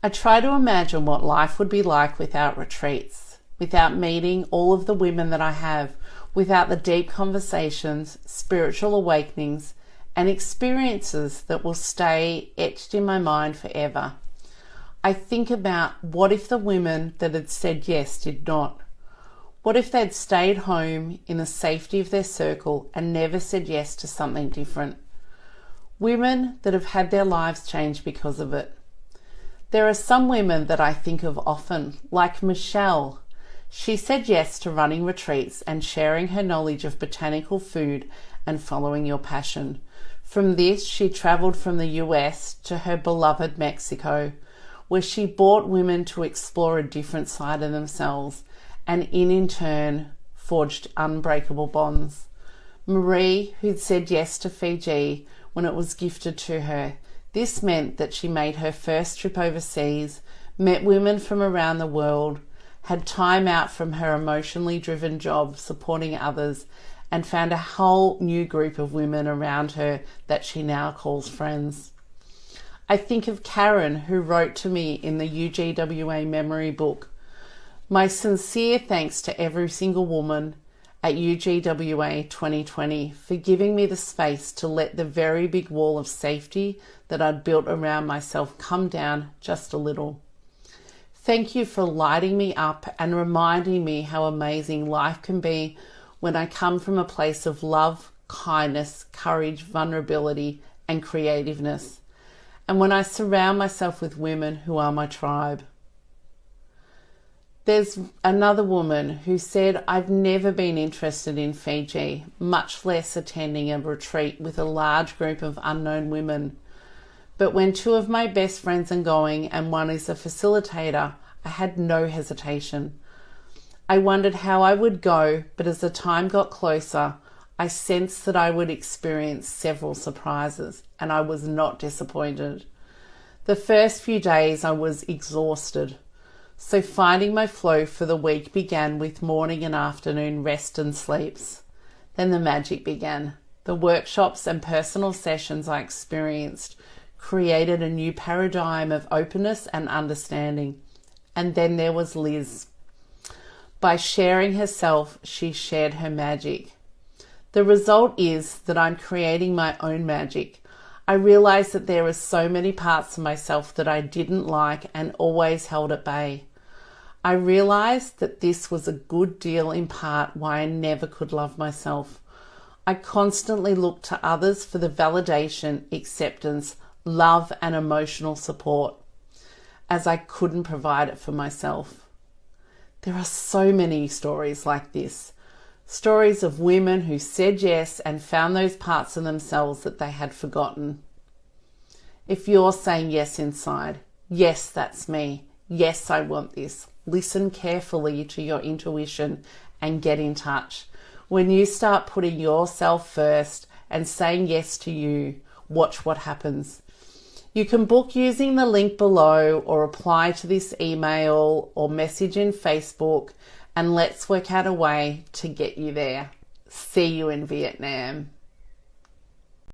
I try to imagine what life would be like without retreats, without meeting all of the women that I have, without the deep conversations, spiritual awakenings, and experiences that will stay etched in my mind forever. I think about what if the women that had said yes did not? What if they'd stayed home in the safety of their circle and never said yes to something different? Women that have had their lives changed because of it. There are some women that I think of often, like Michelle. She said yes to running retreats and sharing her knowledge of botanical food and following your passion. From this, she travelled from the US to her beloved Mexico, where she brought women to explore a different side of themselves and in turn forged unbreakable bonds. Marie, who'd said yes to Fiji when it was gifted to her, this meant that she made her first trip overseas, met women from around the world, had time out from her emotionally driven job supporting others, and found a whole new group of women around her that she now calls friends. I think of Karen, who wrote to me in the UGWA memory book, "My sincere thanks to every single woman at UGWA 2020 for giving me the space to let the very big wall of safety that I'd built around myself come down just a little. Thank you for lighting me up and reminding me how amazing life can be when I come from a place of love, kindness, courage, vulnerability, and creativeness, and when I surround myself with women who are my tribe." There's another woman who said, "I've never been interested in Fiji, much less attending a retreat with a large group of unknown women. But when two of my best friends are going and one is a facilitator, I had no hesitation. I wondered how I would go, but as the time got closer, I sensed that I would experience several surprises, and I was not disappointed. The first few days I was exhausted, so finding my flow for the week began with morning and afternoon rest and sleeps. Then the magic began. The workshops and personal sessions I experienced created a new paradigm of openness and understanding. And then there was Liz. By sharing herself, she shared her magic. The result is that I'm creating my own magic. I realize that there are so many parts of myself that I didn't like and always held at bay. I realized that this was a good deal in part why I never could love myself. I constantly looked to others for the validation, acceptance, love, and emotional support, as I couldn't provide it for myself. There are so many stories like this. Stories of women who said yes and found those parts of themselves that they had forgotten. If you're saying yes inside, yes, that's me, yes, I want this, listen carefully to your intuition and get in touch. When you start putting yourself first and saying yes to you, watch what happens. You can book using the link below or apply to this email or message in Facebook, and let's work out a way to get you there. See you in Vietnam.